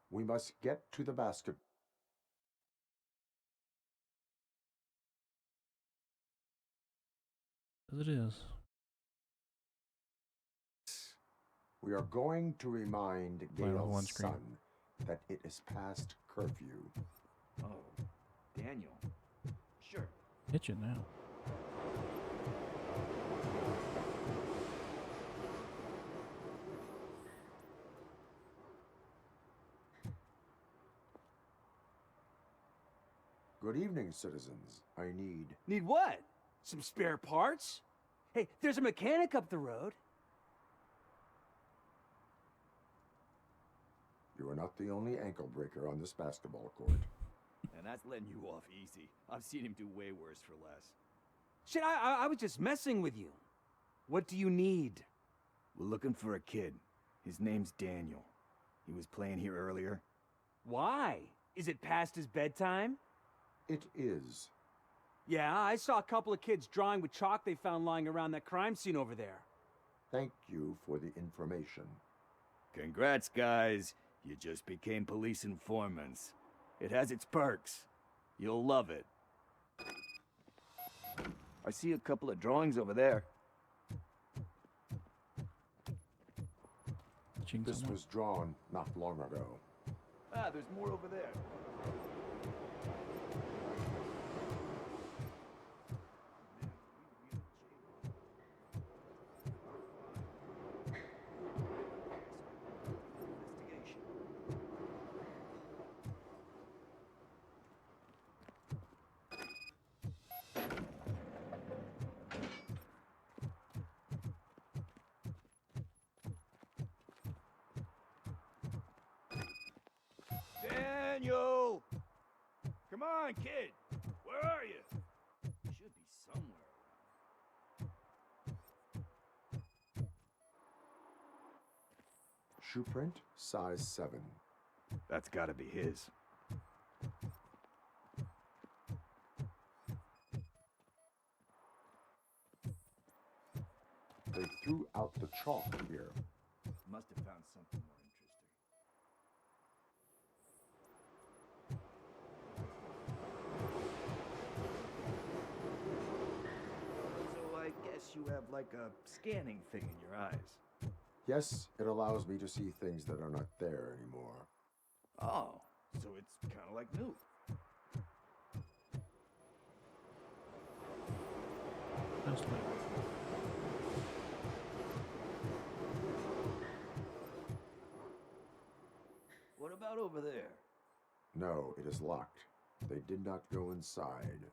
We must get to the basket. As it is. We are going to remind Playing with one Gale's screen. son that it is past curfew. Oh, Daniel. Sure. Hit you now. Good evening, citizens. I need... Need what? Some spare parts? Hey, there's a mechanic up the road. You are not the only ankle breaker on this basketball court. And that's letting you off easy. I've seen him do way worse for less. Shit, I was just messing with you. What do you need? We're looking for a kid. His name's Daniel. He was playing here earlier. Why? Is it past his bedtime? It is. Yeah, I saw a couple of kids drawing with chalk they found lying around that crime scene over there. Thank you for the information. Congrats, guys. You just became police informants. It has its perks. You'll love it. I see a couple of drawings over there. This was drawn not long ago. Ah, there's more over there. Daniel! Come on, kid! Where are you? Should be somewhere around. Shoe print, size 7. That's gotta be his. They threw out the chalk here. Must have found something more interesting. So I guess you have like a scanning thing in your eyes. Yes, it allows me to see things that are not there anymore. Oh, so it's kind of like new. That's like What about over there? No, it is locked. They did not go inside.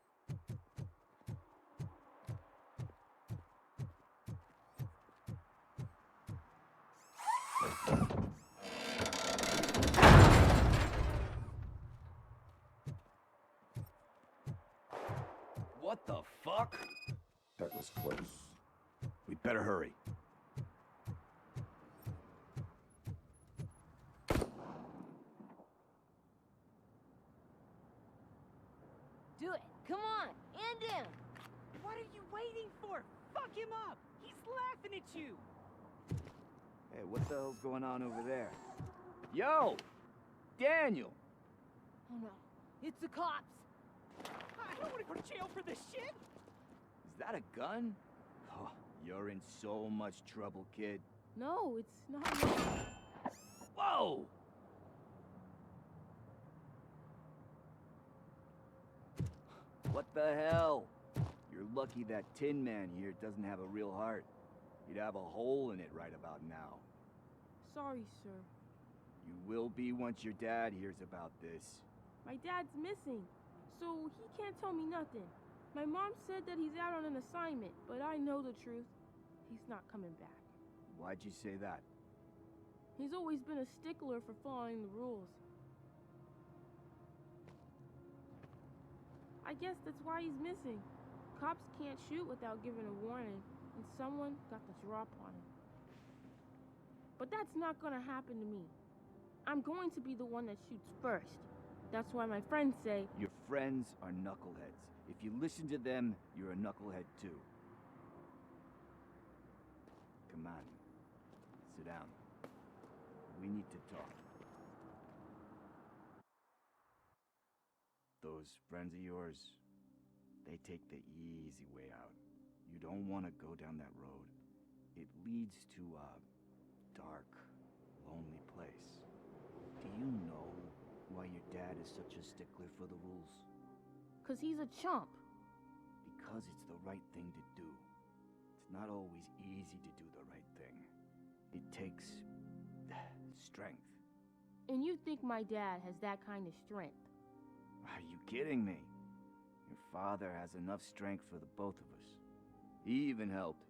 What the fuck? That was close. We'd better hurry. Do it. Come on. And him. What are you waiting for? Fuck him up! He's laughing at you! Hey, what the hell's going on over there? Yo! Daniel! Oh no. It's the cops. I don't want to go to jail for this shit! Is that a gun? Oh, you're in so much trouble, kid. No, it's not. Whoa! What the hell? You're lucky that Tin Man here doesn't have a real heart. He'd have a hole in it right about now. Sorry, sir. You will be once your dad hears about this. My dad's missing, so he can't tell me nothing. My mom said that he's out on an assignment, but I know the truth. He's not coming back. Why'd you say that? He's always been a stickler for following the rules. I guess that's why he's missing. Cops can't shoot without giving a warning, and someone got the drop on him. But that's not gonna happen to me. I'm going to be the one that shoots first. That's why my friends say... Your friends are knuckleheads. If you listen to them, you're a knucklehead too. Come on. Sit down. We need to talk. those friends of yours, they take the easy way out. You don't want to go down that road. It leads to a dark, lonely place. Do you know why your dad is such a stickler for the rules? 'Cause he's a chump. Because it's the right thing to do. It's not always easy to do the right thing. It takes strength. And you think my dad has that kind of strength? Are you kidding me? Your father has enough strength for the both of us. He even helped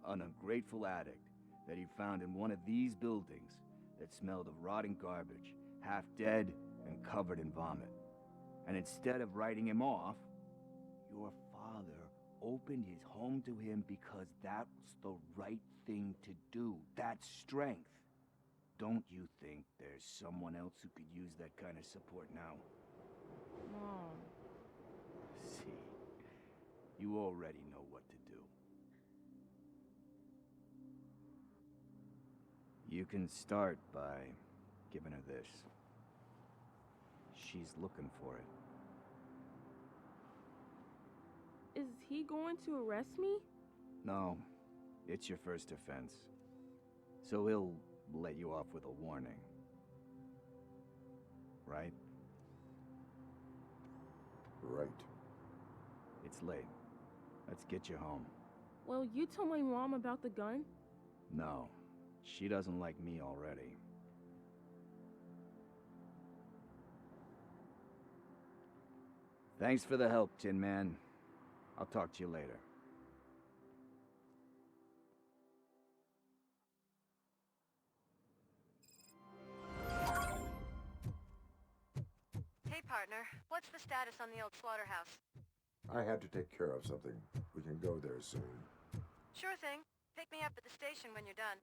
an ungrateful addict that he found in one of these buildings that smelled of rotting garbage, half dead and covered in vomit. And instead of writing him off, your father opened his home to him because that was the right thing to do. That's strength. Don't you think there's someone else who could use that kind of support now? Mom. See, you already know what to do. You can start by giving her this. She's looking for it. Is he going to arrest me? No, it's your first offense. So he'll let you off with a warning. Right? Right. It's late. Let's get you home. Well, you told my mom about the gun? No, she doesn't like me already. Thanks for the help, Tin Man. I'll talk to you later. Hey, partner. What's the status on the old slaughterhouse? I had to take care of something. We can go there soon. Sure thing. Pick me up at the station when you're done.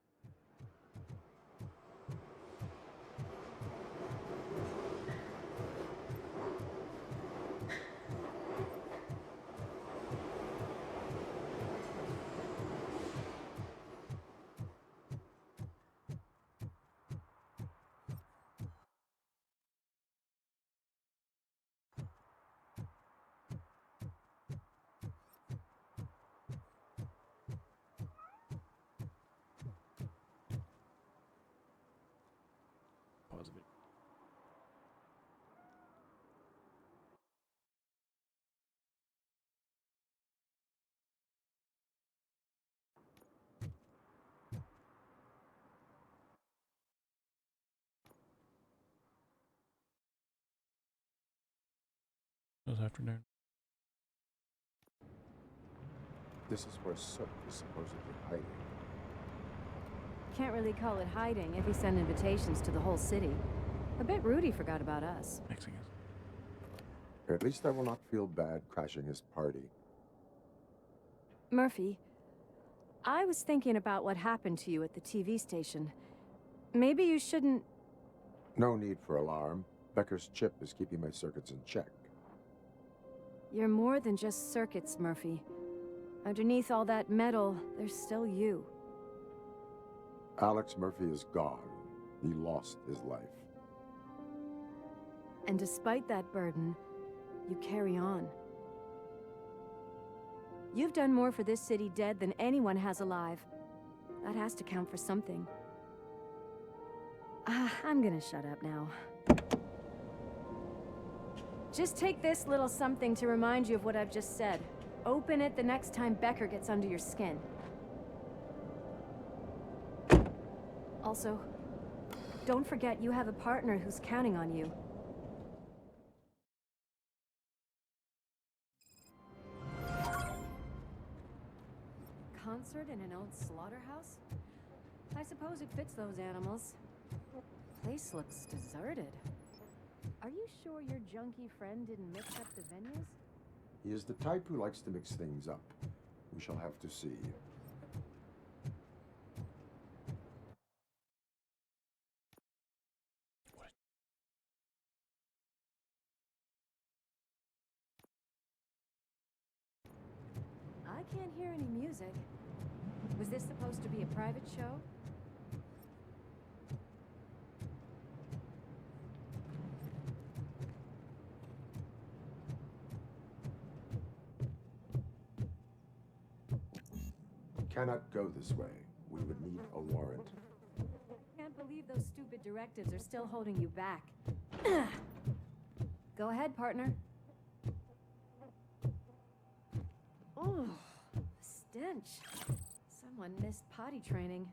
Pause of it. This afternoon. This is where Sook is supposedly hiding. Can't really call it hiding if he sent invitations to the whole city. I bet Rudy forgot about us. Mexicans. At least I will not feel bad crashing his party. Murphy, I was thinking about what happened to you at the TV station. Maybe you shouldn't... No need for alarm. Becker's chip is keeping my circuits in check. You're more than just circuits, Murphy. Underneath all that metal, there's still you. Alex Murphy is gone. He lost his life. And despite that burden, you carry on. You've done more for this city dead than anyone has alive. That has to count for something. I'm gonna shut up now. Just take this little something to remind you of what I've just said. Open it the next time Becker gets under your skin. Also, don't forget you have a partner who's counting on you. Concert in an old slaughterhouse? I suppose it fits those animals. Place looks deserted. Are you sure your junkie friend didn't mix up the venues? He is the type who likes to mix things up. We shall have to see. What? I can't hear any music. Was this supposed to be a private show? cannot go this way. We would need a warrant. Can't believe those stupid directives are still holding you back. Go ahead, partner. Oh, stench. Someone missed potty training.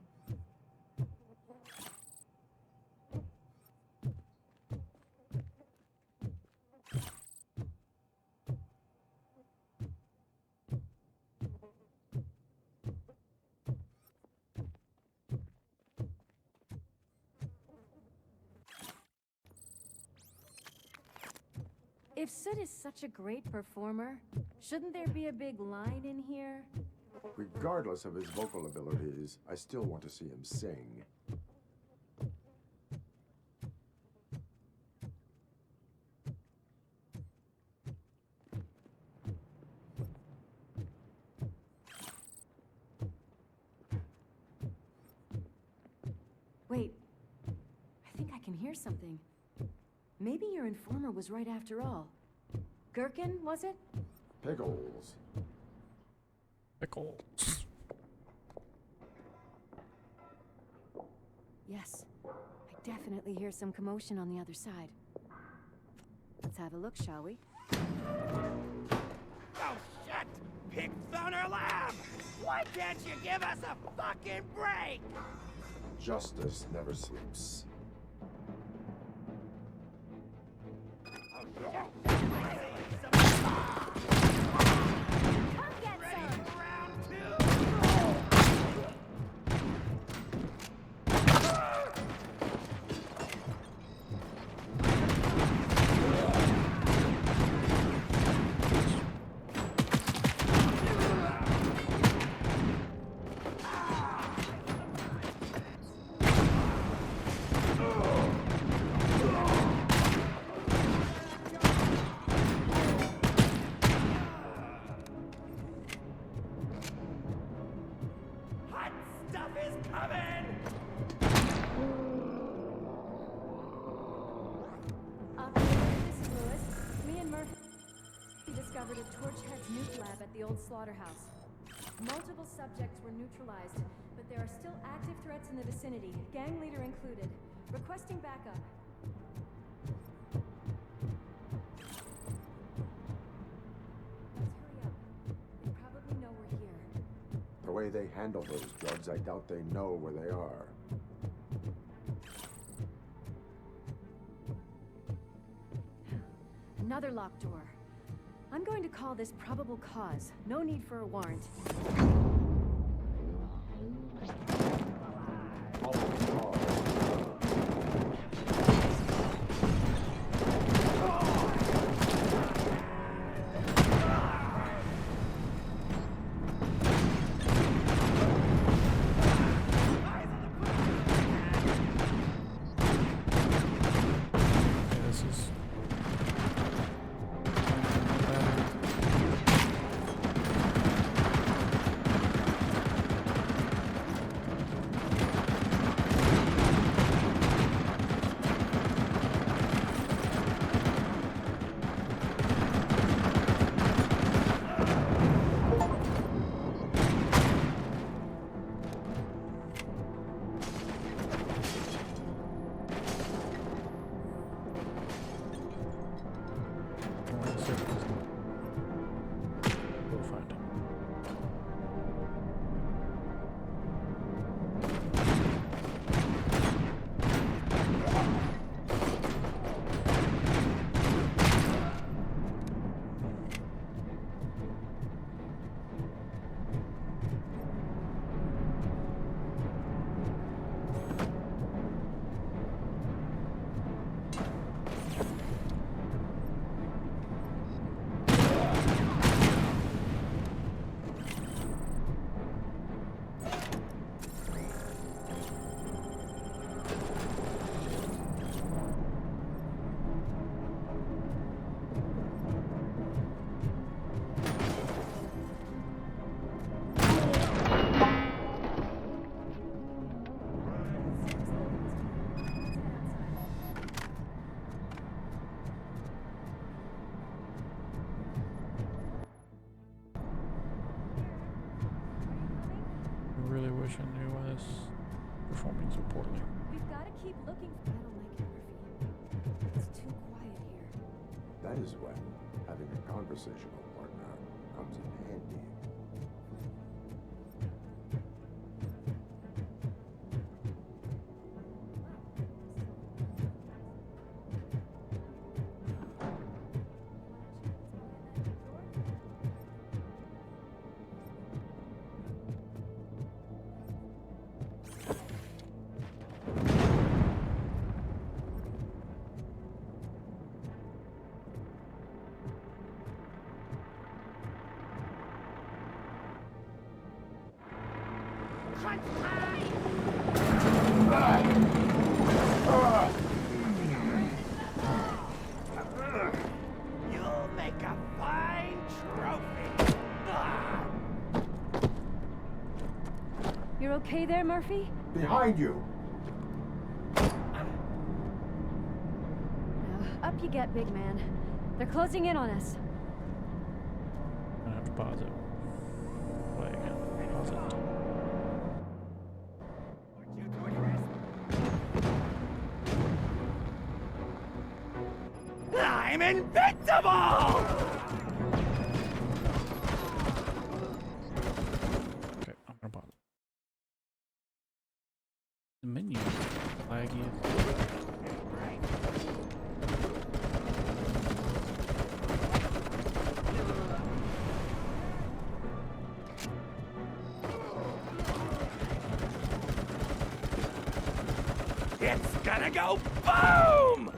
If Sid is such a great performer, shouldn't there be a big line in here? Regardless of his vocal abilities, I still want to see him sing. Wait, I think I can hear something. Maybe your informer was right after all. Gherkin, was it? Pickles. Pickles. Yes. I definitely hear some commotion on the other side. Let's have a look, shall we? Oh, shit! Pig found our lab! Why can't you give us a fucking break? Justice never sleeps. Discovered a Torchhead's nuke lab at the old slaughterhouse. Multiple subjects were neutralized, but there are still active threats in the vicinity, gang leader included. Requesting backup. Let's hurry up. They probably know we're here. The way they handle those drugs, I doubt they know where they are. Another locked door. I'm going to call this probable cause. No need for a warrant. station was performing so poorly. We've got to keep looking. I don't like it, Murphy. It's too quiet here. That is when having a conversational partner comes in handy. You'll make a fine trophy. You're okay there, Murphy? Behind you! Now, up you get, big man. They're closing in on us. I'm gonna have to pause it. Play again. Pause it. I'm invincible! Okay, I'm gonna pause it. The menu laggy. It's gonna go boom!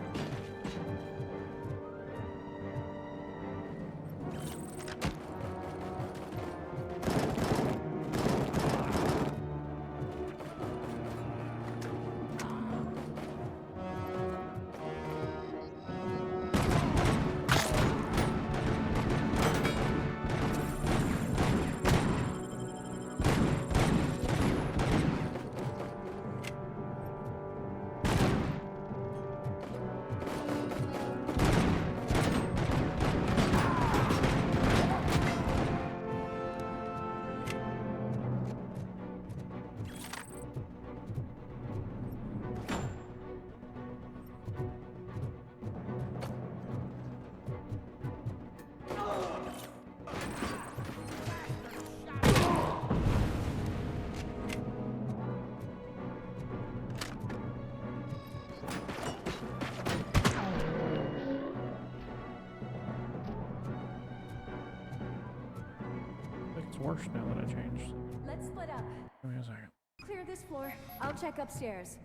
It's worse now that I changed. Let's split up. Give me a second. Clear this floor. I'll check upstairs.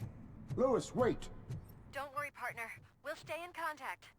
Lewis, wait! Don't worry, partner. We'll stay in contact.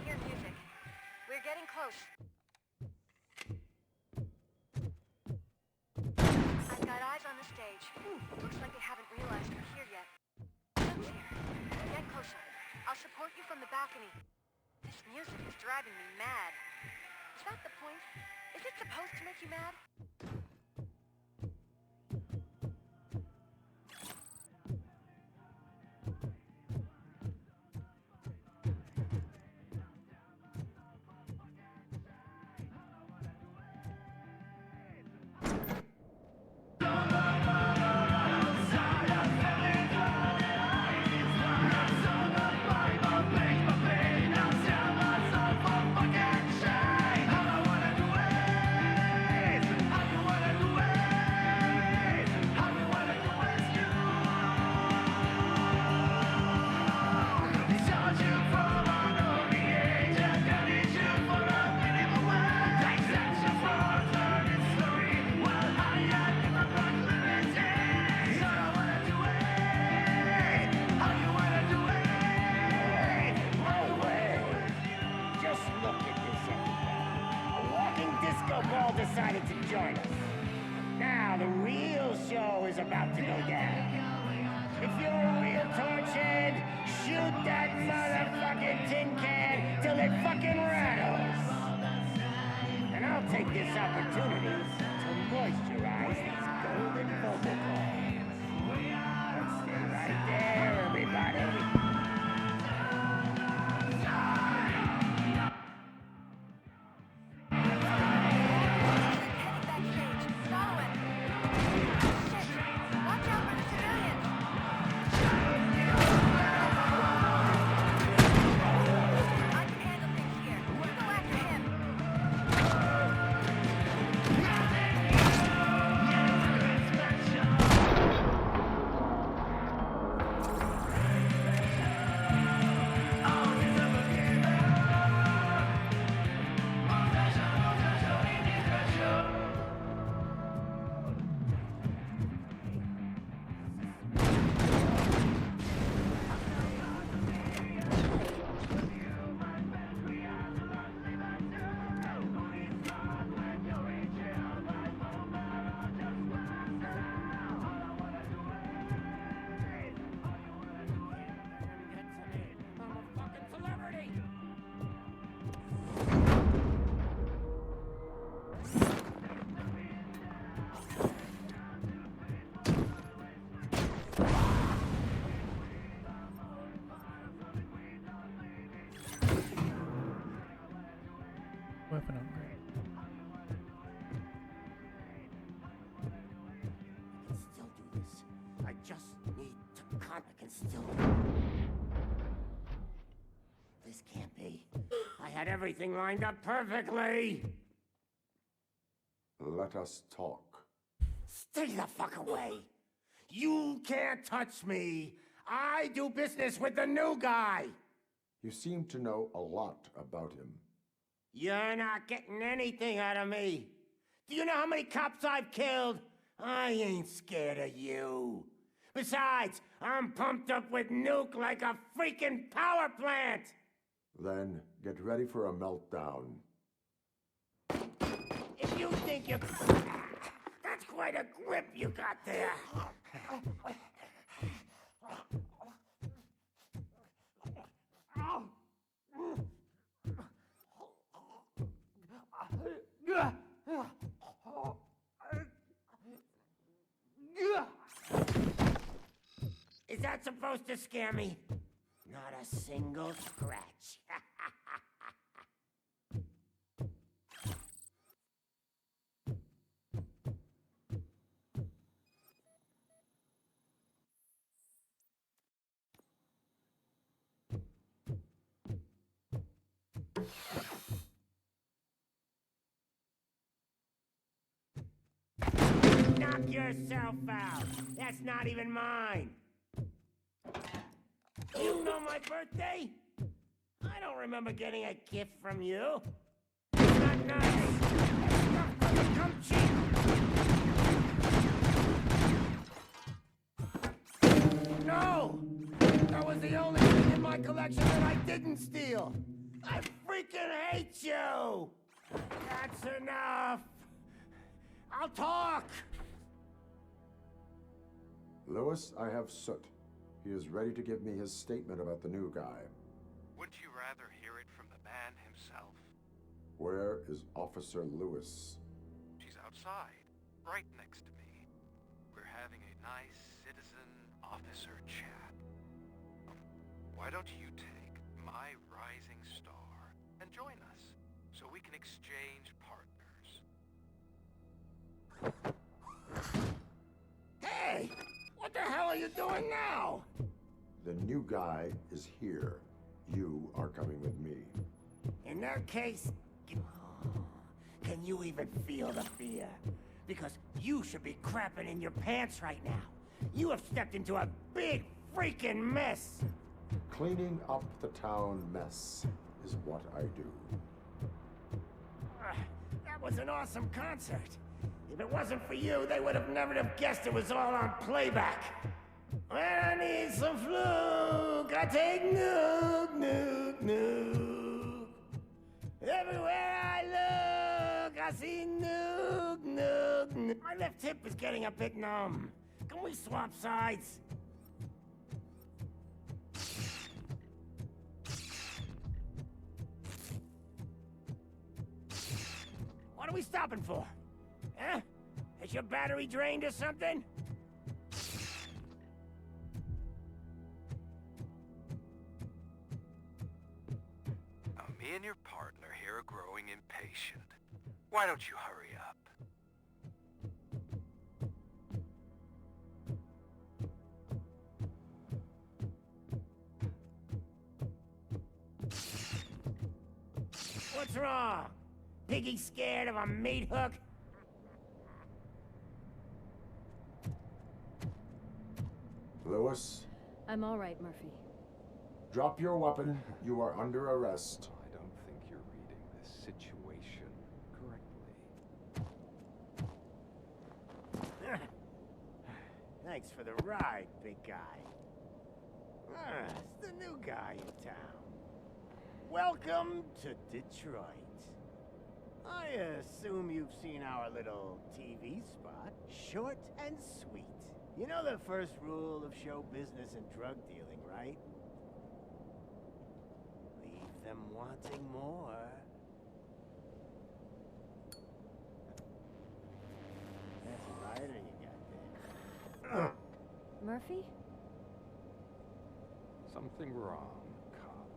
Hear music. We're getting close. I've got eyes on the stage. Looks like they haven't realized we're here yet. Look here. Get closer. I'll support you from the balcony. This music is driving me mad. Is that the point? Is it supposed to make you mad? is about to go down. If you're a real torchhead, shoot that motherfucking tin can till it fucking rattles. And I'll take this opportunity to moisturize these golden vocal cords. Let's stay right there, everybody. Weapon upgrade. Still do this. I just need to cut. I can still. This can't be. I had everything lined up perfectly. Let us talk. Stay the fuck away. You can't touch me. I do business with the new guy. You seem to know a lot about him. You're not getting anything out of me. Do you know how many cops I've killed? I ain't scared of you. Besides, I'm pumped up with nuke like a freaking power plant. Then get ready for a meltdown. If you think you... That's quite a grip you got there. Is that supposed to scare me? Not a single scratch. Knock yourself out. That's not even mine. You know my birthday? I don't remember getting a gift from you. It's not nice. Come cheap. No! That was the only thing in my collection that I didn't steal. I freaking hate you! That's enough. I'll talk. Lewis, I have Soot. He is ready to give me his statement about the new guy. Wouldn't you rather hear it from the man himself? Where is Officer Lewis? She's outside, right next to me. We're having a nice citizen-officer chat. Why don't you take my rising star and join us, so we can exchange partners? Hey! What the hell are you doing now? The new guy is here. You are coming with me. In that case, can you even feel the fear? Because you should be crapping in your pants right now. You have stepped into a big freaking mess. Cleaning up the town mess is what I do. That was an awesome concert. If it wasn't for you, they would have never have guessed it was all on playback. When I need some fluke, I take nuke, nuke, nuke. Everywhere I look, I see nuke, nuke, nuke. My left hip is getting a bit numb. Can we swap sides? What are we stopping for? Huh? Is your battery drained or something? Now, me and your partner here are growing impatient. Why don't you hurry up? What's wrong? Piggy scared of a meat hook? Lewis, I'm all right, Murphy. drop your weapon. You are under arrest. I don't think you're reading this situation correctly. Thanks for the ride, big guy. It's the new guy in town. Welcome to Detroit. I assume you've seen our little TV spot. Short and sweet. You know the first rule of show business and drug dealing, right? Leave them wanting more. That's a lighter you got there. Murphy? Something wrong, cop.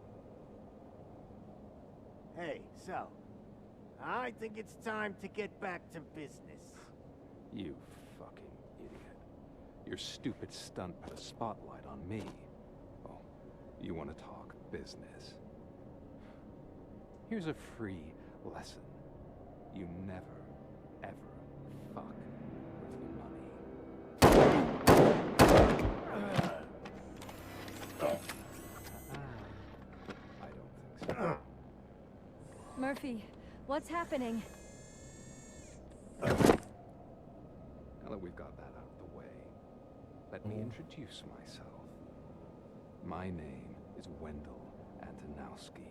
Hey, so, I think it's time to get back to business. You fucking idiot. Your stupid stunt put a spotlight on me. Oh, you want to talk business? Here's a free lesson. You never, ever fuck with money. I don't think so. Murphy, what's happening? Now that we've got that out of the way, let me introduce myself. My name is Wendell Antonowski.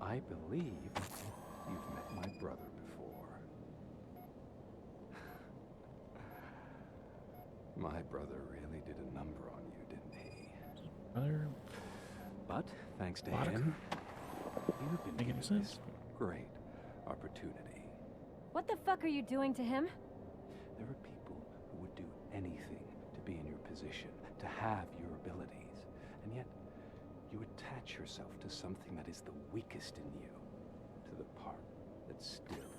I believe you've met my brother before. My brother really did a number on you, didn't he? Brother, But thanks to Vodka? him, you've been Make any given sense? this great opportunity. What the fuck are you doing to him? There are people who would do anything to be in your position, to have your abilities, and yet you attach yourself to something that is the weakest in you, to the part that's still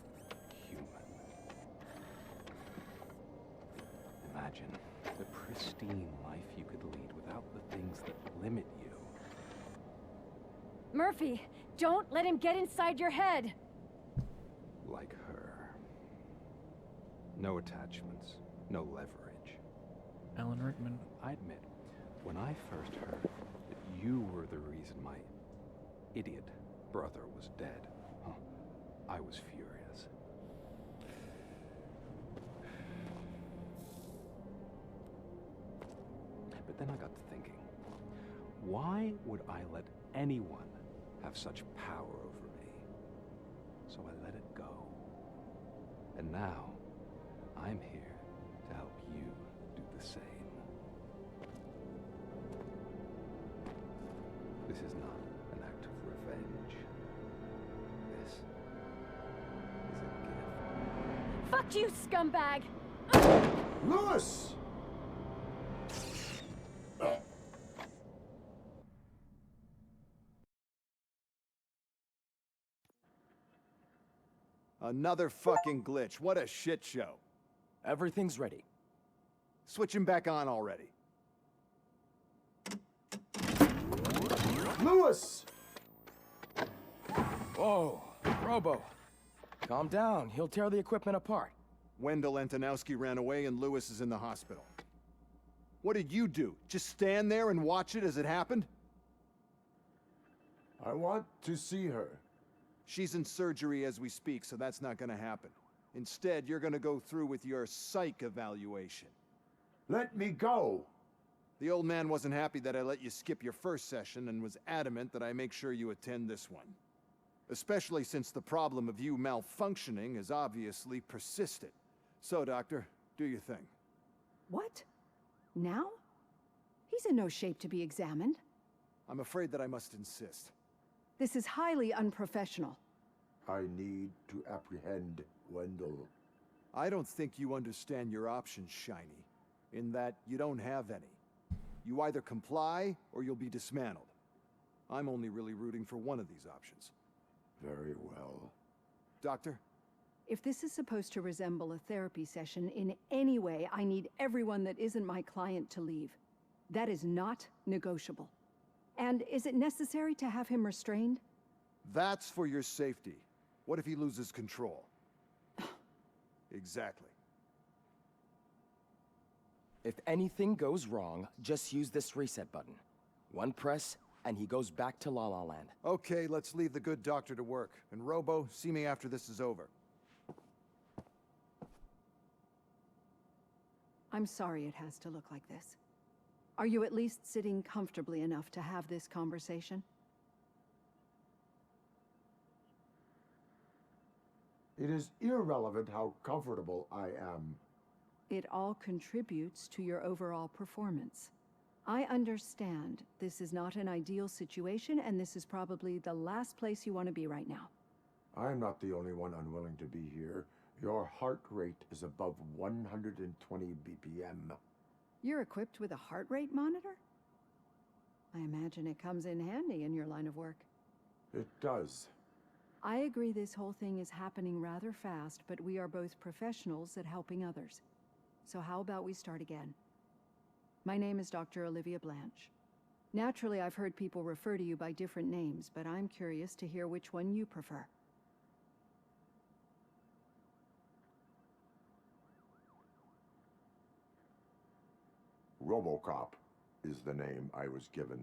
human. Imagine the pristine life you could lead without the things that limit you. Murphy, don't let him get inside your head! Like her. No attachments, no leverage. Alan Rickman. I admit, when I first heard that you were the reason my idiot brother was dead, I was furious. But then I got to thinking, why would I let anyone have such power over me? So I let it go. And now, I'm here to help you do the same. This is not an act of revenge. This is a gift. Fuck you, scumbag! Lewis! Another fucking glitch. What a shit show. Everything's ready. Switch him back on already. Lewis! Whoa, Robo. Calm down. He'll tear the equipment apart. Wendell Antonowski ran away and Lewis is in the hospital. What did you do? Just stand there and watch it as it happened? I want to see her. She's in surgery as we speak, so that's not gonna happen. Instead, you're gonna go through with your psych evaluation. Let me go! The old man wasn't happy that I let you skip your first session and was adamant that I make sure you attend this one. Especially since the problem of you malfunctioning has obviously persisted. So, Doctor, do your thing. What? Now? He's in no shape to be examined. I'm afraid that I must insist. This is highly unprofessional. I need to apprehend Wendell. I don't think you understand your options, Shiny, in that you don't have any. You either comply, or you'll be dismantled. I'm only really rooting for one of these options. Very well. Doctor? If this is supposed to resemble a therapy session in any way, I need everyone that isn't my client to leave. That is not negotiable. And is it necessary to have him restrained? That's for your safety. What if he loses control? Exactly. If anything goes wrong, just use this reset button. One press, and he goes back to La La Land. Okay, let's leave the good doctor to work. And Robo, see me after this is over. I'm sorry it has to look like this. Are you at least sitting comfortably enough to have this conversation? It is irrelevant how comfortable I am. It all contributes to your overall performance. I understand this is not an ideal situation, and this is probably the last place you want to be right now. I'm not the only one unwilling to be here. Your heart rate is above 120 BPM. You're equipped with a heart rate monitor? I imagine it comes in handy in your line of work. It does. I agree this whole thing is happening rather fast, but we are both professionals at helping others. So how about we start again? My name is Dr. Olivia Blanche. Naturally, I've heard people refer to you by different names, but I'm curious to hear which one you prefer. RoboCop is the name I was given.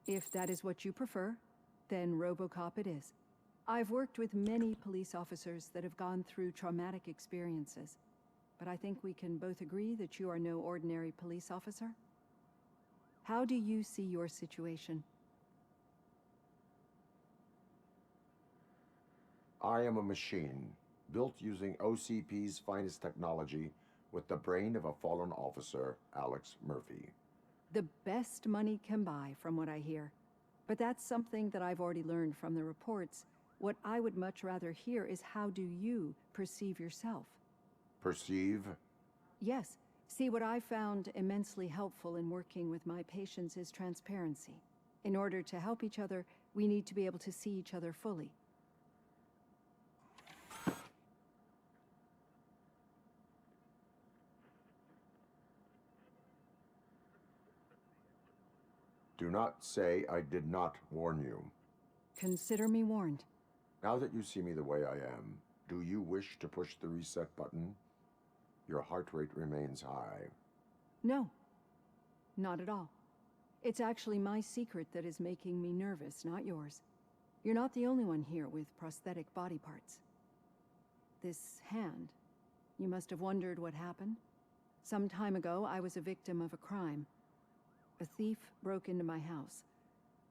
If that is what you prefer, then RoboCop it is. I've worked with many police officers that have gone through traumatic experiences, but I think we can both agree that you are no ordinary police officer. How do you see your situation? I am a machine, built using OCP's finest technology with the brain of a fallen officer, Alex Murphy. The best money can buy, from what I hear. But that's something that I've already learned from the reports. What I would much rather hear is how do you perceive yourself? Perceive? Yes. See, what I found immensely helpful in working with my patients is transparency. In order to help each other, we need to be able to see each other fully. Do not say I did not warn you. Consider me warned. Now that you see me the way I am, do you wish to push the reset button? Your heart rate remains high. No, not at all. It's actually my secret that is making me nervous, not yours. You're not the only one here with prosthetic body parts. This hand, you must have wondered what happened. Some time ago, I was a victim of a crime. A thief broke into my house.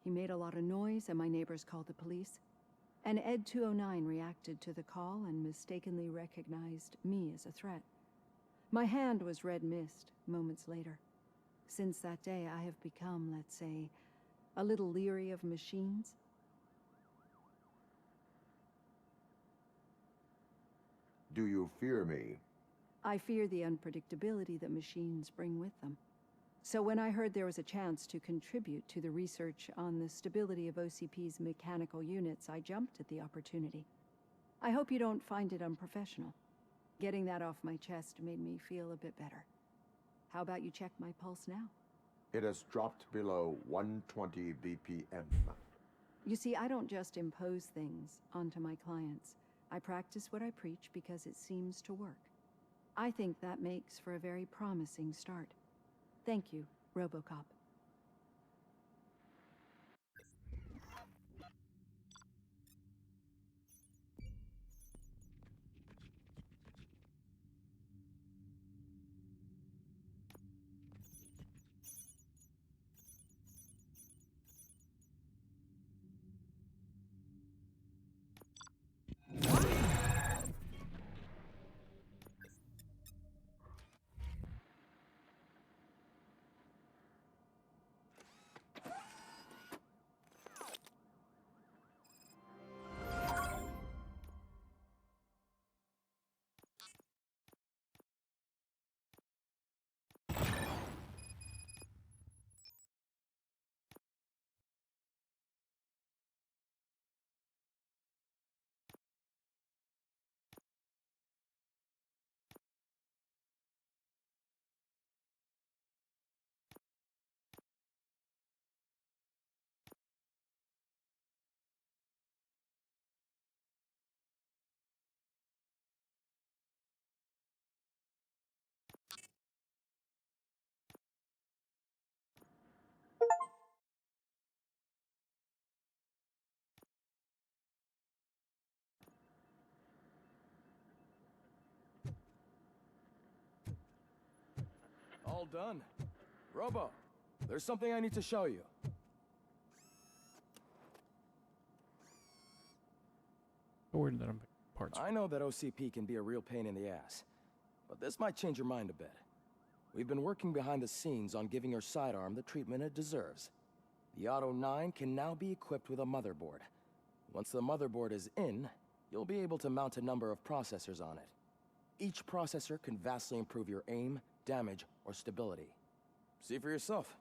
He made a lot of noise and my neighbors called the police. And Ed 209 reacted to the call and mistakenly recognized me as a threat. My hand was red mist moments later. Since that day, I have become, let's say, a little leery of machines. Do you fear me? I fear the unpredictability that machines bring with them. So when I heard there was a chance to contribute to the research on the stability of OCP's mechanical units, I jumped at the opportunity. I hope you don't find it unprofessional. Getting that off my chest made me feel a bit better. How about you check my pulse now? It has dropped below 120 BPM. You see, I don't just impose things onto my clients. I practice what I preach because it seems to work. I think that makes for a very promising start. Thank you, RoboCop. All done. Robo, there's something I need to show you. So weird that I'm picking parts. I know that OCP can be a real pain in the ass, but this might change your mind a bit. We've been working behind the scenes on giving your sidearm the treatment it deserves. The Auto 9 can now be equipped with a motherboard. Once the motherboard is in, you'll be able to mount a number of processors on it. Each processor can vastly improve your aim, damage, or stability. See for yourself.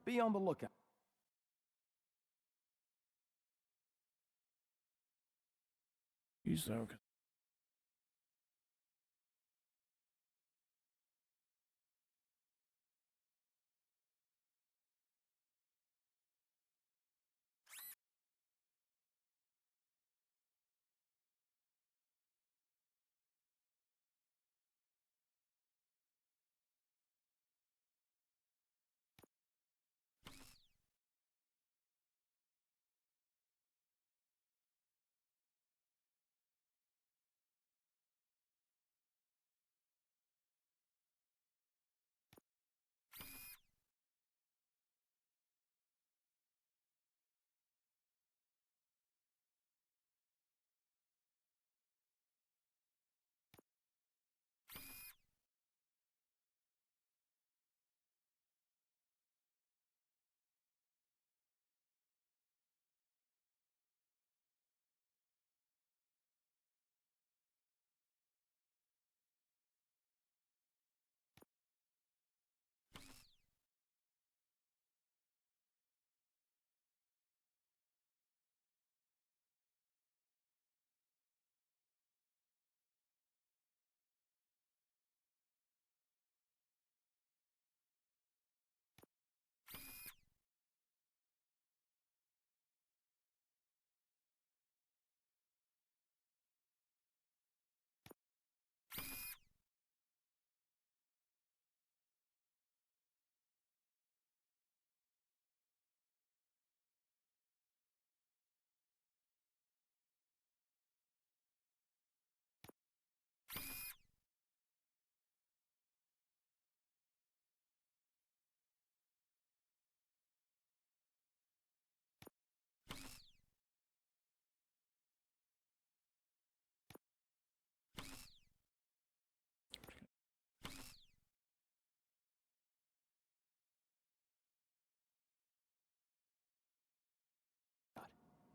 Be on the lookout. Use that.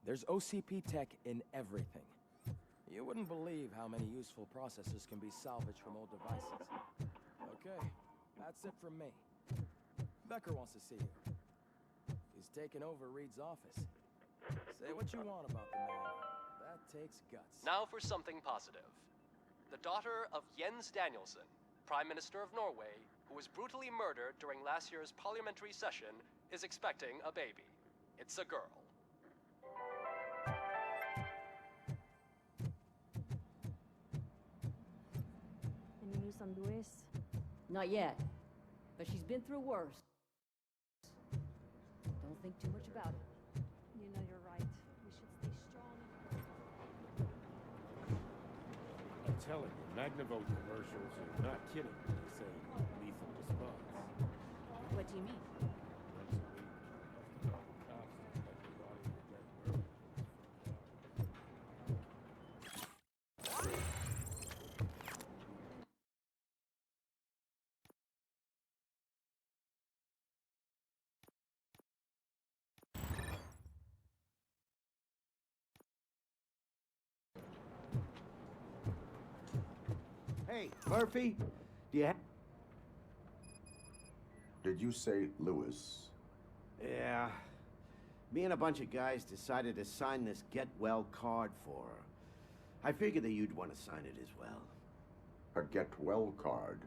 There's OCP tech in everything. You wouldn't believe how many useful processors can be salvaged from old devices. Okay, that's it from me. Becker wants to see you. He's taken over Reed's office. Say what you want about the man. That takes guts. Now for something positive. The daughter of Jens Danielson, Prime Minister of Norway, who was brutally murdered during last year's parliamentary session, is expecting a baby. It's a girl. Any news on Luis? Not yet, but she's been through worse. Don't think too much about it. You know you're right. We should stay strong. I'm telling you, Magnavolt commercials are not kidding when they say lethal response. What do you mean? Once a week, the cops suspect the body of a dead girl. Hey, Murphy, do you have... Did you say Lewis? Yeah. Me and a bunch of guys decided to sign this get well card for her. I figured that you'd want to sign it as well. A get well card?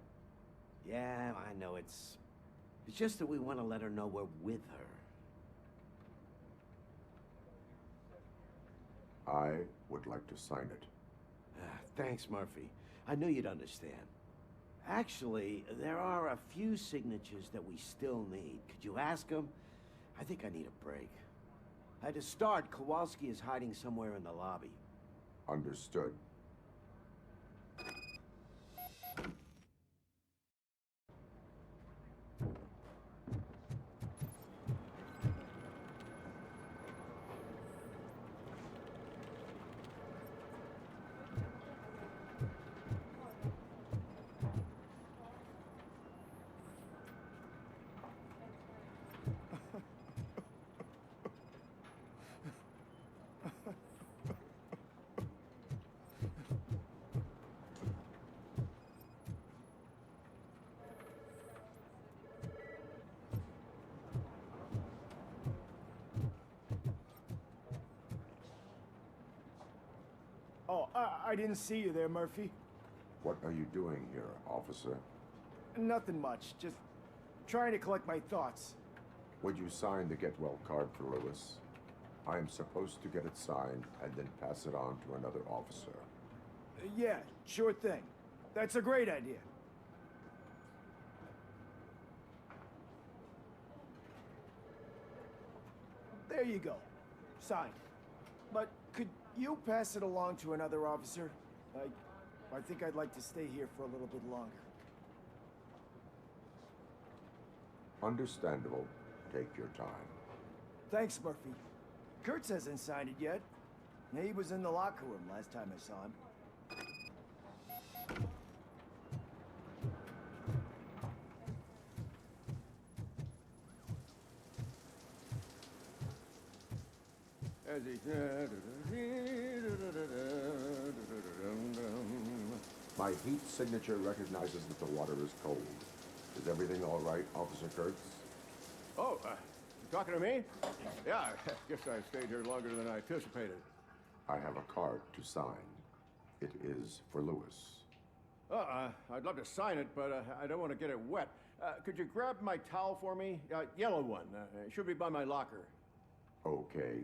Yeah, I know it's just that we want to let her know we're with her. I would like to sign it. Thanks, Murphy. I knew you'd understand. Actually, there are a few signatures that we still need. Could you ask them? I think I need a break. To start, Kowalski is hiding somewhere in the lobby. Understood. Oh, I didn't see you there, Murphy. What are you doing here, officer? Nothing much, just trying to collect my thoughts. Would you sign the get well card for Lewis? I am supposed to get it signed and then pass it on to another officer. Yeah, sure thing. That's a great idea. There you go. Signed. But could you pass it along to another officer? I think I'd like to stay here for a little bit longer. Understandable. Take your time. Thanks, Murphy. Kurtz hasn't signed it yet. He was in the locker room last time I saw him. My heat signature recognizes that the water is cold. Is everything all right, Officer Kurtz? Oh, you talking to me? Yeah, I guess I stayed here longer than I anticipated. I have a card to sign. It is for Lewis. I'd love to sign it, but I don't want to get it wet. Could you grab my towel for me? Yellow one. It should be by my locker. Okay.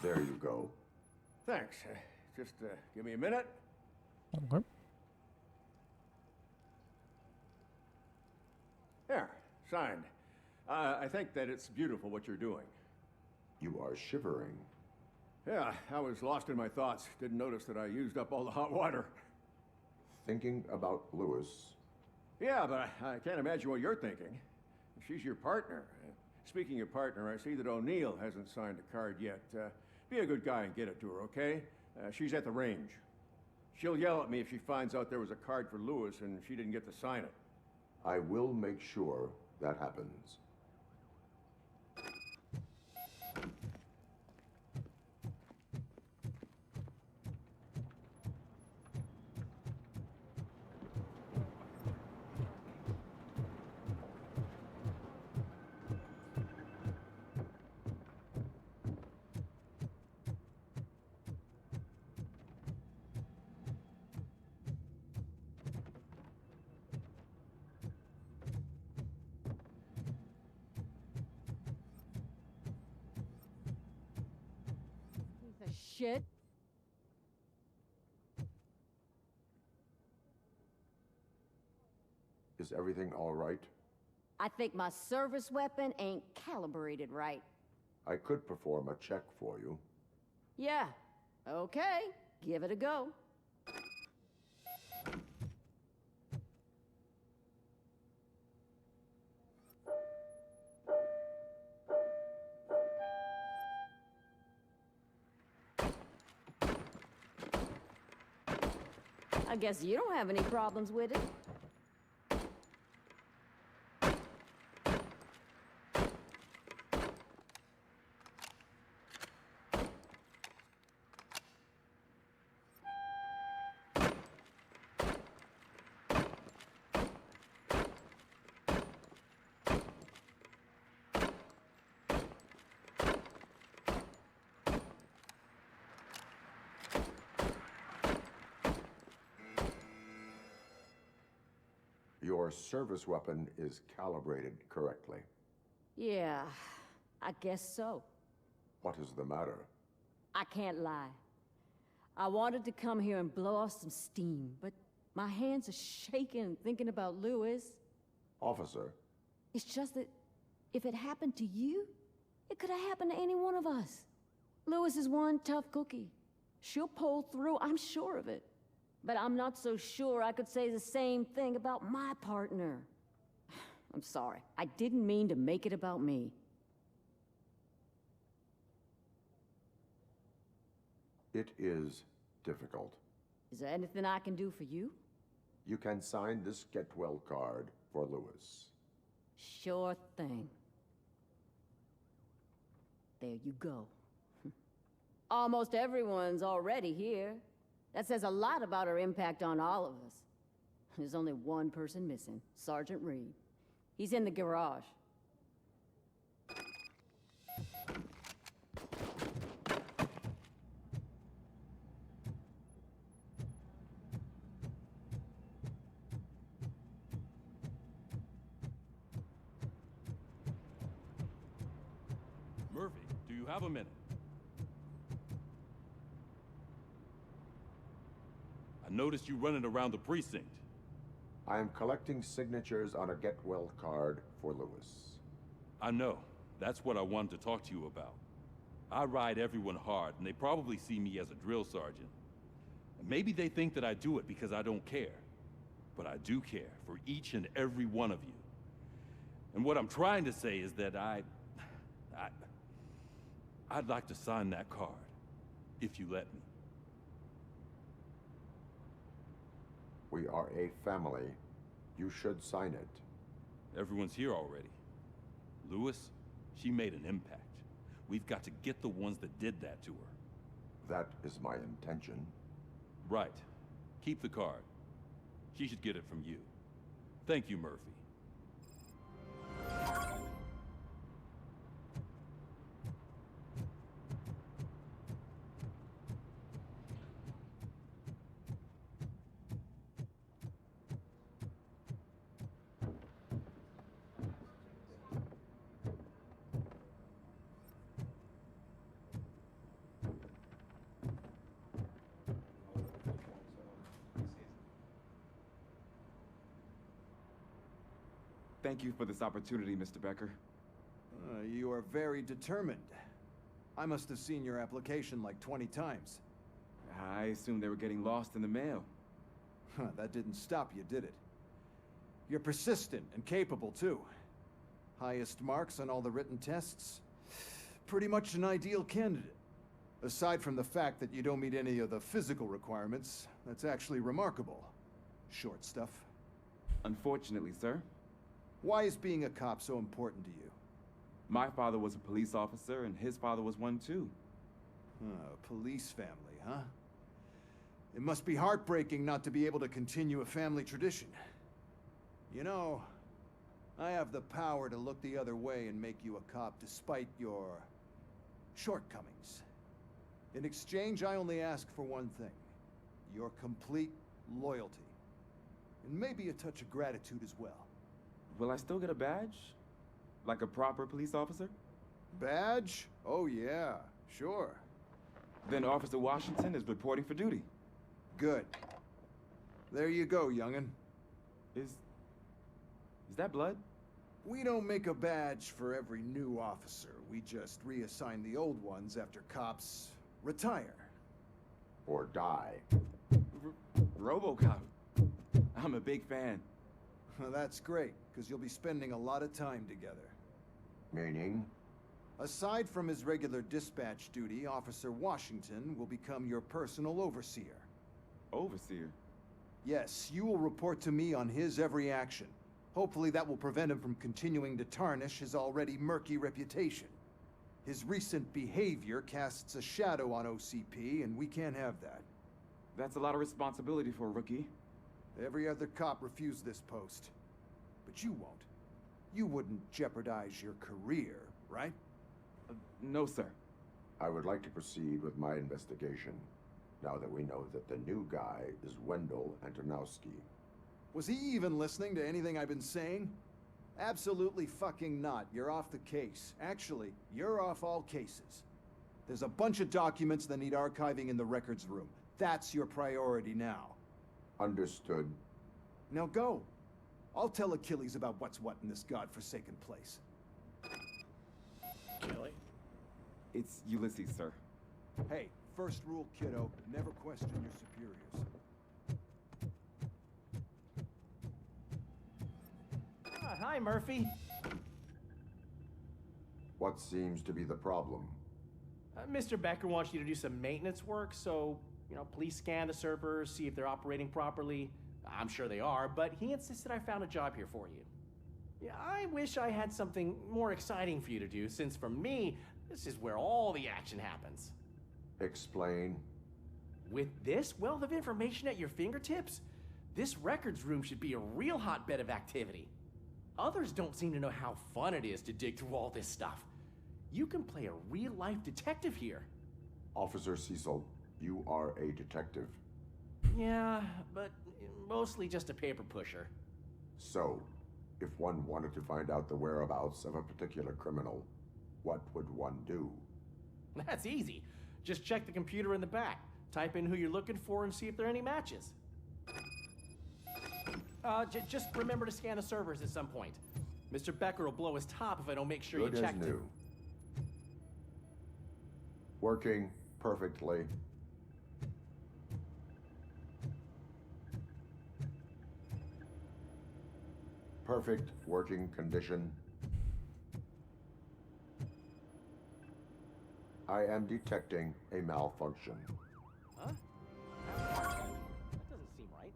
There you go. Thanks. Just give me a minute. Okay. There, signed. I think that it's beautiful what you're doing. You are shivering. Yeah, I was lost in my thoughts. Didn't notice that I used up all the hot water. thinking about Lewis? Yeah, but I can't imagine what you're thinking. She's your partner. Speaking of partner, I see that O'Neill hasn't signed a card yet. Be a good guy and get it to her, okay? She's at the range. She'll yell at me if she finds out there was a card for Lewis and she didn't get to sign it. I will make sure that happens. Piece of shit. Is everything all right? I think my service weapon ain't calibrated right. I could perform a check for you. Yeah. Okay. Give it a go. I guess you don't have any problems with it. Your service weapon is calibrated correctly. Yeah, I guess so. What is the matter? I can't lie. I wanted to come here and blow off some steam, but my hands are shaking thinking about Lewis. Officer, It's just that if it happened to you, it could have happened to any one of us. Lewis is one tough cookie. She'll pull through, I'm sure of it. But I'm not so sure I could say the same thing about my partner. I'm sorry. I didn't mean to make it about me. it is difficult. Is there anything I can do for you? You can sign this Get Well card for Lewis. Sure thing. There you go. Almost everyone's already here. That says a lot about her impact on all of us. There's only one person missing, Sergeant Reed. He's in the garage. Murphy, do you have a minute? I noticed you running around the precinct. I am collecting signatures on a Get Well card for Lewis. I know. That's what I wanted to talk to you about. I ride everyone hard, and they probably see me as a drill sergeant. And maybe they think that I do it because I don't care. But I do care for each and every one of you. And what I'm trying to say is that I'd like to sign that card, if you let me. We are a family. You should sign it. Everyone's here already. Lewis, she made an impact. We've got to get the ones that did that to her. That is my intention. Right. Keep the card. She should get it from you. Thank you, Murphy. Thank you for this opportunity, Mr. Becker. You are very determined. I must have seen your application like 20 times. I assumed they were getting lost in the mail. Huh, that didn't stop you, did it? You're persistent and capable, too. Highest marks on all the written tests. Pretty much an ideal candidate. Aside from the fact that you don't meet any of the physical requirements, that's actually remarkable. Short stuff. Unfortunately, sir. Why is being a cop so important to you? My father was a police officer, and his father was one too. A police family, huh? It must be heartbreaking not to be able to continue a family tradition. You know, I have the power to look the other way and make you a cop despite your shortcomings. In exchange, I only ask for one thing. Your complete loyalty. And maybe a touch of gratitude as well. Will I still get a badge? Like a proper police officer? Badge? Oh yeah, sure. Then Officer Washington is reporting for duty. Good. There you go, young'un. Is that blood? We don't make a badge for every new officer. We just reassign the old ones after cops retire. Or die. RoboCop. I'm a big fan. That's great, because you'll be spending a lot of time together. Meaning? Aside from his regular dispatch duty, Officer Washington will become your personal overseer. Overseer? Yes, you will report to me on his every action. Hopefully that will prevent him from continuing to tarnish his already murky reputation. His recent behavior casts a shadow on OCP, and we can't have that. That's a lot of responsibility for a rookie. Every other cop refused this post. But you won't. You wouldn't jeopardize your career, right? No, sir. I would like to proceed with my investigation, now that we know that the new guy is Wendell Antonowski. Was he even listening to anything I've been saying? Absolutely fucking not. You're off the case. Actually, you're off all cases. There's a bunch of documents that need archiving in the records room. That's your priority now. Understood. Now go. I'll tell Achilles about what's what in this godforsaken place. Kelly? It's Ulysses, sir. Hey, first rule, kiddo, never question your superiors. Hi, Murphy. What seems to be the problem? Mr. Becker wants you to do some maintenance work, so, please scan the servers, see if they're operating properly. I'm sure they are, but he insisted I found a job here for you. Yeah, I wish I had something more exciting for you to do, since for me, this is where all the action happens. Explain. With this wealth of information at your fingertips, this records room should be a real hotbed of activity. Others don't seem to know how fun it is to dig through all this stuff. You can play a real-life detective here. Officer Cecil, you are a detective. Yeah, but mostly just a paper pusher. So, if one wanted to find out the whereabouts of a particular criminal, what would one do? That's easy. Just check the computer in the back, type in who you're looking for, and see if there are any matches. Just remember to scan the servers at some point. Mr. Becker will blow his top if I don't make sure Good you checked as it. new. Working perfectly. Perfect working condition. I am detecting a malfunction. Huh? That doesn't seem right.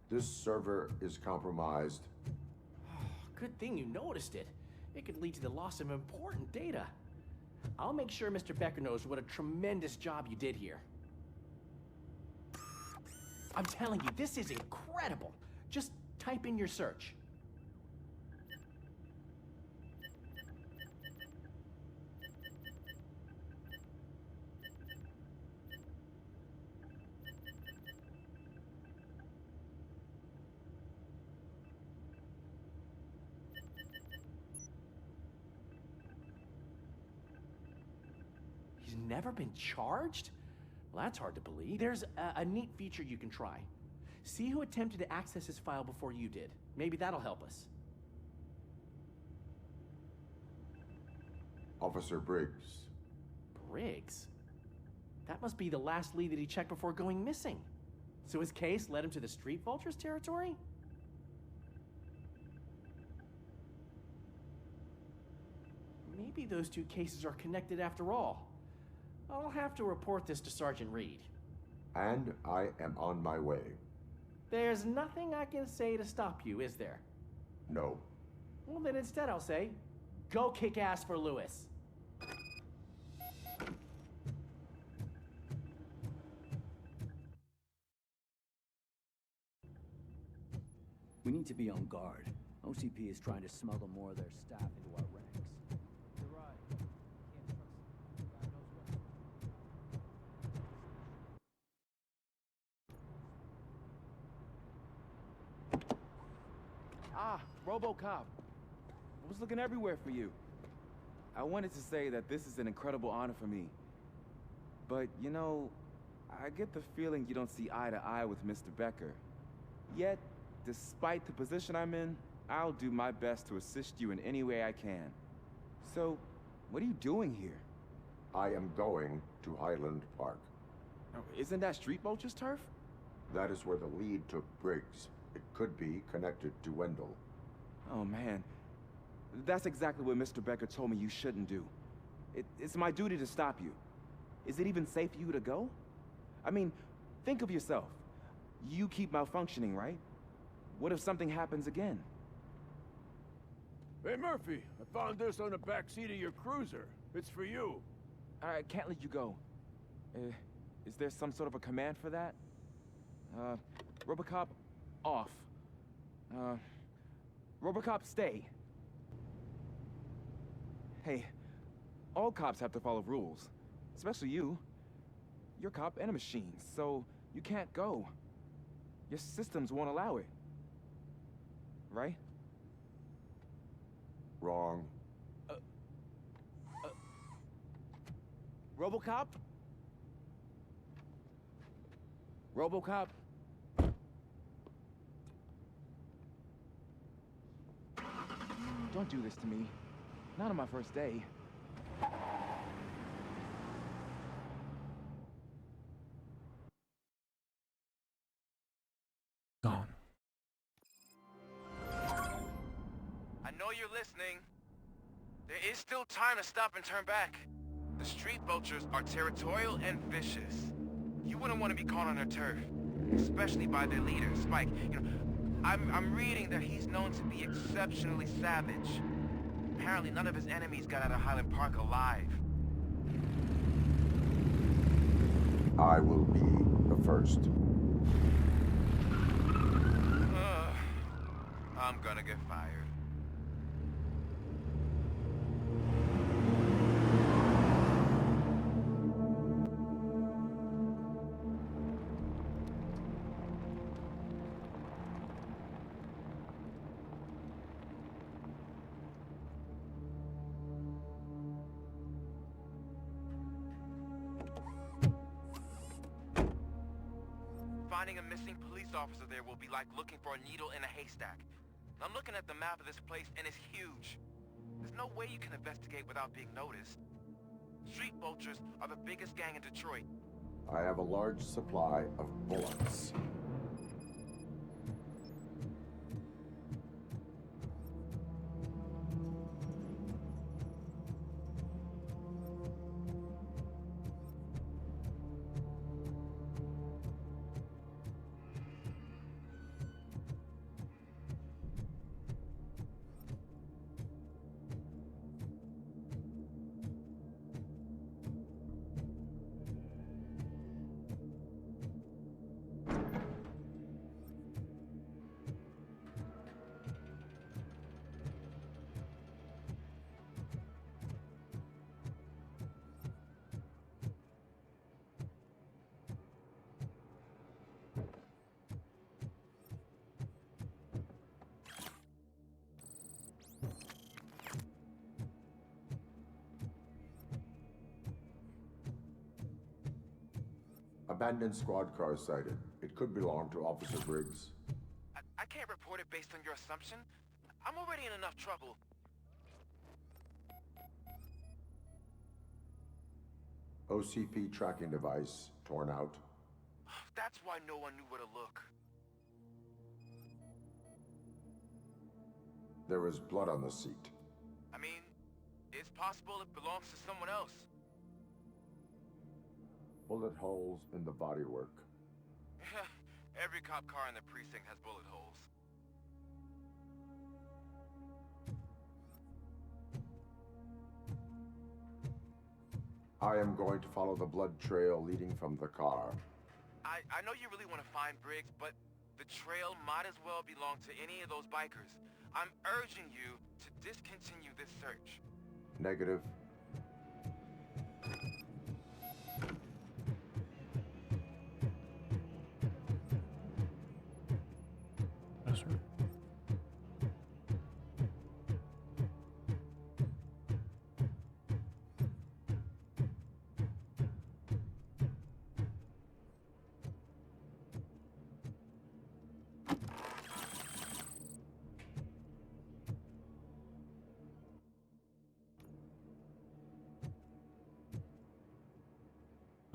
This server is compromised. Good thing you noticed it. It could lead to the loss of important data. I'll make sure Mr. Becker knows what a tremendous job you did here. I'm telling you, this is incredible. Just type in your search. Never been charged? Well, that's hard to believe. There's a neat feature you can try. See who attempted to access his file before you did. Maybe that'll help us. Officer Briggs. Briggs? That must be the last lead that he checked before going missing. So his case led him to the Street Vultures territory? Maybe those two cases are connected after all. I'll have to report this to Sergeant Reed. And I am on my way. There's nothing I can say to stop you, is there? No. Well, then instead I'll say, go kick ass for Lewis. We need to be on guard. OCP is trying to smuggle more of their staff into our ranks. You're right. Can't trust them. God knows what. Ah, RoboCop. I was looking everywhere for you. I wanted to say that this is an incredible honor for me. But, you know, I get the feeling you don't see eye to eye with Mr. Becker. Yet, despite the position I'm in, I'll do my best to assist you in any way I can. So, what are you doing here? I am going to Highland Park. Oh, isn't that Street Vulture's turf? That is where the lead took Briggs. It could be connected to Wendell. Oh, man. That's exactly what Mr. Becker told me you shouldn't do. It's my duty to stop you. Is it even safe for you to go? I mean, think of yourself. You keep malfunctioning, right? What if something happens again? Hey, Murphy, I found this on the back seat of your cruiser. It's for you. I can't let you go. Is there some sort of a command for that? RoboCop, off. RoboCop, stay. Hey, all cops have to follow rules. Especially you. You're a cop and a machine, so you can't go. Your systems won't allow it. Right? Wrong. RoboCop? RoboCop? Don't do this to me. Not on my first day. Gone. I know you're listening. There is still time to stop and turn back. The Street Vultures are territorial and vicious. You wouldn't want to be caught on their turf, especially by their leader, Spike. You know, I'm reading that he's known to be exceptionally savage. Apparently none of his enemies got out of Highland Park alive. I will be the first. I'm gonna get fired. Finding a missing police officer there will be like looking for a needle in a haystack. I'm looking at the map of this place and it's huge. There's no way you can investigate without being noticed. Street Vultures are the biggest gang in Detroit. I have a large supply of bullets. Abandoned squad car sighted. It could belong to Officer Briggs. I can't report it based on your assumption. I'm already in enough trouble. OCP tracking device torn out. That That's why no one knew where to look. There is blood on the seat. I mean, it's possible it belongs to someone else. Bullet holes in the bodywork. Every cop car in the precinct has bullet holes. I am going to follow the blood trail leading from the car. I know you really want to find Briggs, but the trail might as well belong to any of those bikers. I'm urging you to discontinue this search. Negative. Yes, sir.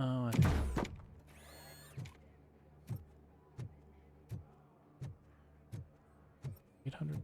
Oh, I 800.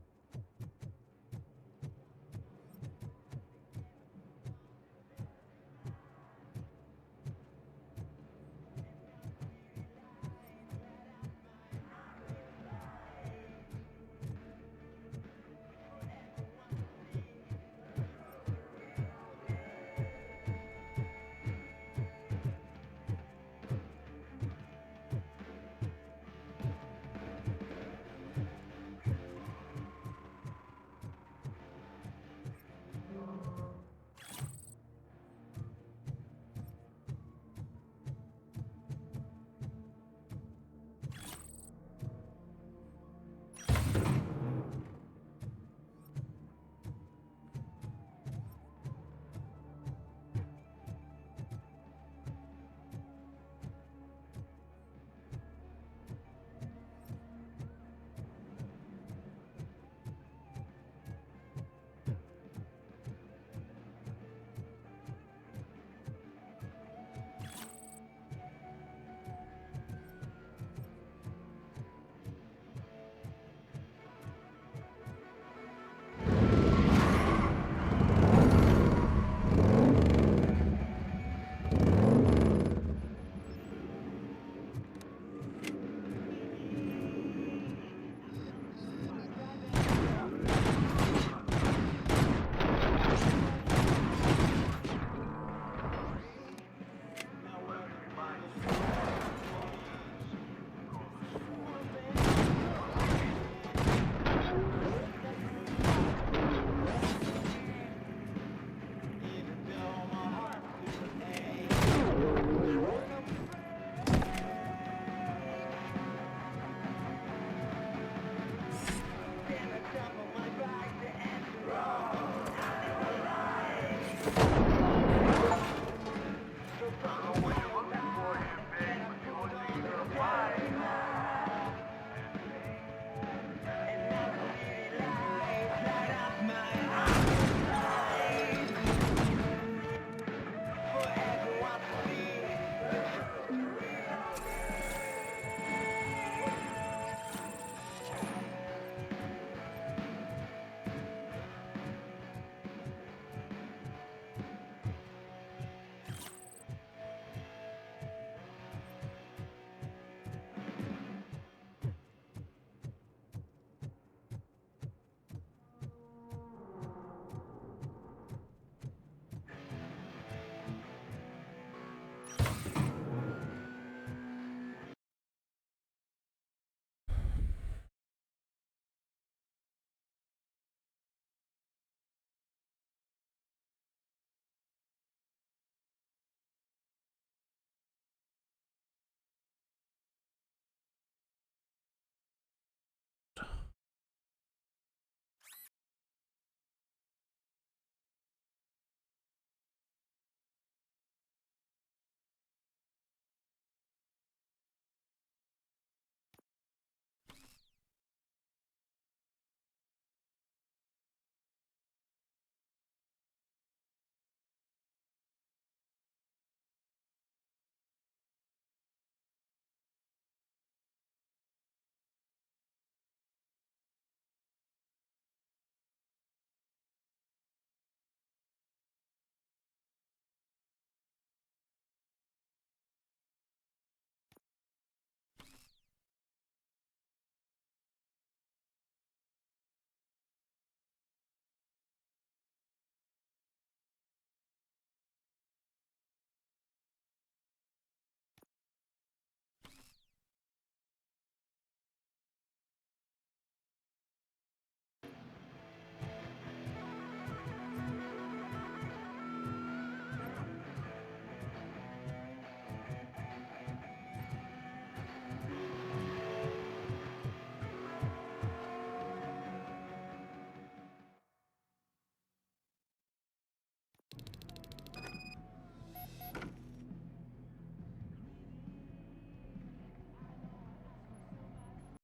Roll,